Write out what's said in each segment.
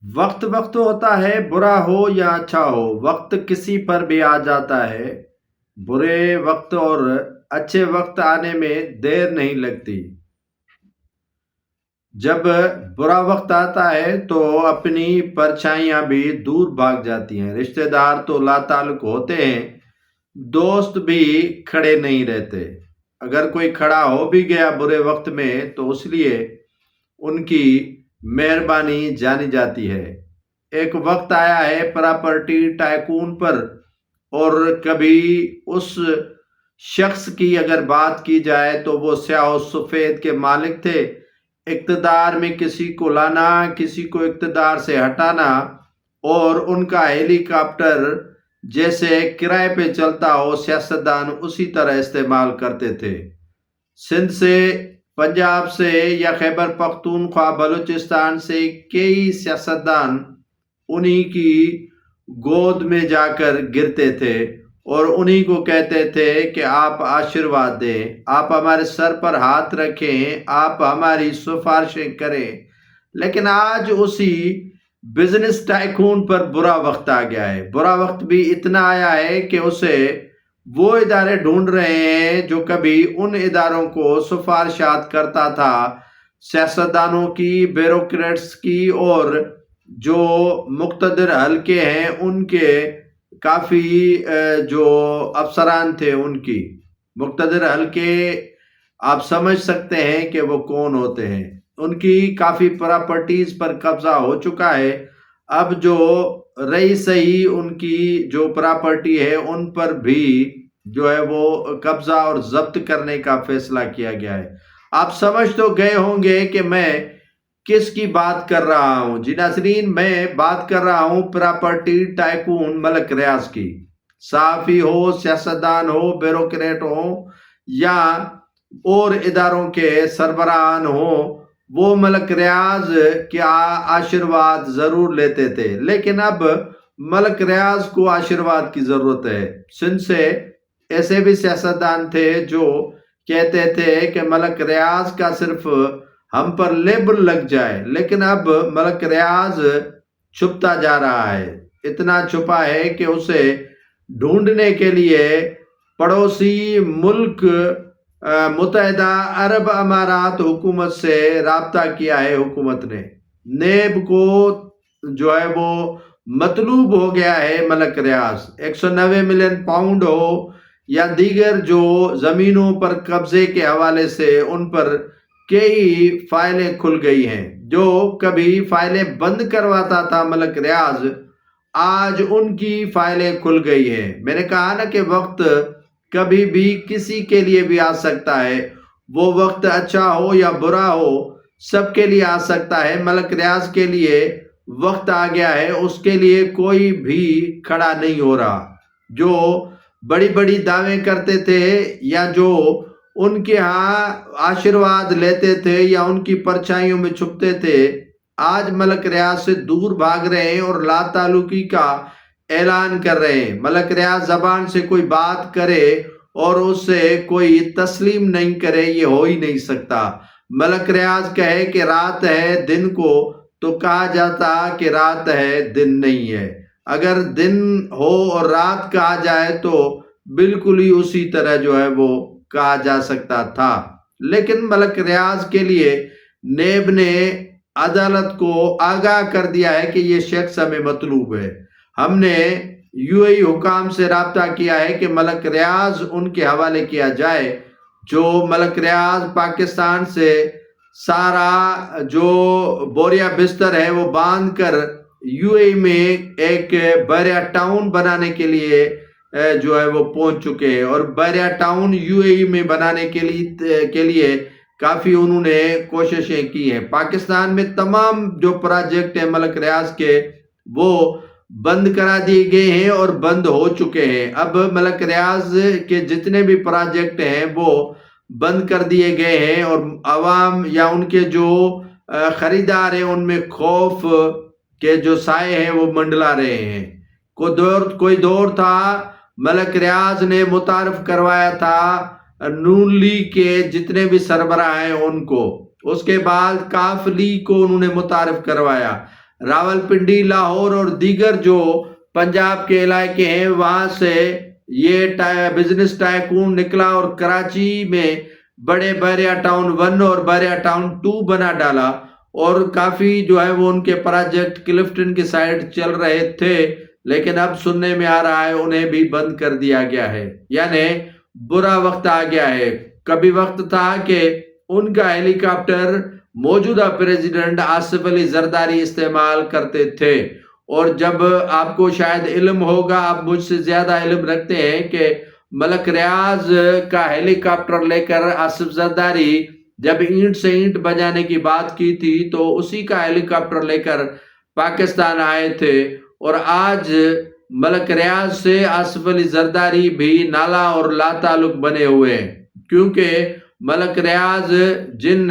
وقت وقت ہوتا ہے، برا ہو یا اچھا ہو، وقت کسی پر بھی آ جاتا ہے۔ برے وقت اور اچھے وقت آنے میں دیر نہیں لگتی۔ جب برا وقت آتا ہے تو اپنی پرچھائیاں بھی دور بھاگ جاتی ہیں، رشتہ دار تو لا تعلق ہوتے ہیں، دوست بھی کھڑے نہیں رہتے۔ اگر کوئی کھڑا ہو بھی گیا برے وقت میں تو اس لیے ان کی مہربانی جانی جاتی ہے۔ ایک وقت آیا ہے پراپرٹی ٹائکون پر، اور کبھی اس شخص کی اگر بات کی جائے تو وہ سیاہ و سفید کے مالک تھے۔ اقتدار میں کسی کو لانا، کسی کو اقتدار سے ہٹانا، اور ان کا ہیلی کاپٹر جیسے کرائے پہ چلتا ہو سیاستدان اسی طرح استعمال کرتے تھے۔ سندھ سے، پنجاب سے یا خیبر پختونخوا بلوچستان سے کئی سیاستدان انہی کی گود میں جا کر گرتے تھے اور انہی کو کہتے تھے کہ آپ آشیرواد دیں، آپ ہمارے سر پر ہاتھ رکھیں، آپ ہماری سفارشیں کریں۔ لیکن آج اسی بزنس ٹائکون پر برا وقت آ گیا ہے۔ برا وقت بھی اتنا آیا ہے کہ اسے وہ ادارے ڈھونڈ رہے ہیں جو کبھی ان اداروں کو سفارشات کرتا تھا، سیاستدانوں کی، بیوروکریٹس کی، اور جو مقتدر حلقے ہیں ان کے کافی جو افسران تھے ان کی۔ مقتدر حلقے آپ سمجھ سکتے ہیں کہ وہ کون ہوتے ہیں۔ ان کی کافی پراپرٹیز پر قبضہ ہو چکا ہے۔ اب جو رہی سہی ان کی جو پراپرٹی ہے ان پر بھی جو ہے وہ قبضہ اور ضبط کرنے کا فیصلہ کیا گیا ہے۔ آپ سمجھ تو گئے ہوں گے کہ میں کس کی بات کر رہا ہوں۔ جی ناظرین، میں بات کر رہا ہوں پراپرٹی ٹائکون ملک ریاض کی۔ صحافی ہو، سیاستدان ہو، بیوروکریٹ ہو یا اور اداروں کے سربراہان ہوں، وہ ملک ریاض کیا آشیرواد ضرور لیتے تھے، لیکن اب ملک ریاض کو آشیرواد کی ضرورت ہے۔ سندھ سے ایسے بھی سیاستدان تھے جو کہتے تھے کہ ملک ریاض کا صرف ہم پر لیبل لگ جائے، لیکن اب ملک ریاض چھپتا جا رہا ہے۔ اتنا چھپا ہے کہ اسے ڈھونڈنے کے لیے پڑوسی ملک متحدہ عرب امارات حکومت سے رابطہ کیا ہے۔ حکومت نے نیب کو جو ہے وہ مطلوب ہو گیا ہے ملک ریاض۔ 190 ملین پاؤنڈ ہو یا دیگر جو زمینوں پر قبضے کے حوالے سے ان پر کئی فائلیں کھل گئی ہیں۔ جو کبھی فائلیں بند کرواتا تھا ملک ریاض، آج ان کی فائلیں کھل گئی ہیں۔ میں نے کہا نا کہ وقت کبھی بھی کسی کے لیے بھی آ سکتا ہے، وہ وقت اچھا ہو یا برا ہو سب کے لیے آ سکتا ہے۔ ملک ریاض کے لیے وقت آ گیا ہے، اس کے لیے کوئی بھی کھڑا نہیں ہو رہا۔ جو بڑی بڑی دعوے کرتے تھے یا جو ان کے ہاں آشیرواد لیتے تھے یا ان کی پرچھائیوں میں چھپتے تھے، آج ملک ریاض سے دور بھاگ رہے ہیں اور لا تعلقی کا اعلان کر رہے ہیں۔ ملک ریاض زبان سے کوئی بات کرے اور اس سے کوئی تسلیم نہیں کرے، یہ ہو ہی نہیں سکتا۔ ملک ریاض کہے کہ رات ہے دن کو تو کہا جاتا کہ رات ہے دن نہیں ہے۔ اگر دن ہو اور رات کہا جائے تو بالکل ہی اسی طرح جو ہے وہ کہا جا سکتا تھا۔ لیکن ملک ریاض کے لیے نیب نے عدالت کو آگاہ کر دیا ہے کہ یہ شخص ہمیں مطلوب ہے۔ ہم نے یو اے ای حکام سے رابطہ کیا ہے کہ ملک ریاض ان کے حوالے کیا جائے۔ جو ملک ریاض پاکستان سے سارا جو بوریا بستر ہے وہ باندھ کر یو اے ای میں ایک بحریہ ٹاؤن بنانے کے لیے جو ہے وہ پہنچ چکے ہیں، اور بحریہ ٹاؤن یو اے ای میں بنانے کے لیے کافی انہوں نے کوششیں کی ہیں۔ پاکستان میں تمام جو پروجیکٹ ہیں ملک ریاض کے وہ بند کرا دیے گئے ہیں اور بند ہو چکے ہیں۔ اب ملک ریاض کے جتنے بھی پروجیکٹ ہیں وہ بند کر دیے گئے ہیں، اور عوام یا ان کے جو خریدار ہیں ان میں خوف کے جو سائے ہیں وہ منڈلا رہے ہیں۔ کوئی دور تھا ملک ریاض نے متعارف کروایا تھا نون لیگ کے جتنے بھی سربراہ ہیں ان کو، اس کے بعد کاف لیگ کو انہوں نے متعارف کروایا۔ راولپنڈی، لاہور اور دیگر جو پنجاب کے علاقے ہیں وہاں سے یہ بزنس ٹائکون نکلا اور کراچی میں بڑے بحریہ ٹاؤن 1 اور بحریہ ٹاؤن 2 بنا ڈالا، اور کافی جو ہے وہ ان کے پروجیکٹ کلفٹن کی سائڈ چل رہے تھے، لیکن اب سننے میں آ رہا ہے انہیں بھی بند کر دیا گیا ہے، یعنی برا وقت آ گیا ہے۔ کبھی وقت تھا کہ ان کا ہیلی کاپٹر موجودہ پریزیڈنٹ آصف علی زرداری استعمال کرتے تھے، اور جب آپ کو شاید علم ہوگا، آپ مجھ سے زیادہ علم رکھتے ہیں، کہ ملک ریاض کا ہیلی کاپٹر لے کر آصف زرداری جب اینٹ سے اینٹ بجانے کی بات کی تھی تو اسی کا ہیلی کاپٹر لے کر پاکستان آئے تھے، اور آج ملک ریاض سے آصف علی زرداری بھی نالا اور لا تعلق بنے ہوئے ہیں، کیونکہ ملک ریاض جن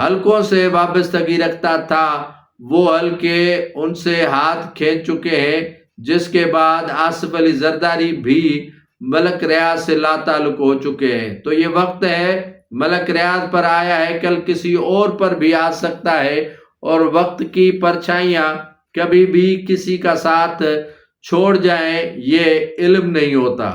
حلقوں سے وابستگی رکھتا تھا وہ حلقے ان سے ہاتھ کھینچ چکے ہیں، جس کے بعد آصف علی زرداری بھی ملک ریاض سے لا تعلق ہو چکے ہیں۔ تو یہ وقت ہے، ملک ریاض پر آیا ہے، کل کسی اور پر بھی آ سکتا ہے، اور وقت کی پرچھائیاں کبھی بھی کسی کا ساتھ چھوڑ جائیں یہ علم نہیں ہوتا۔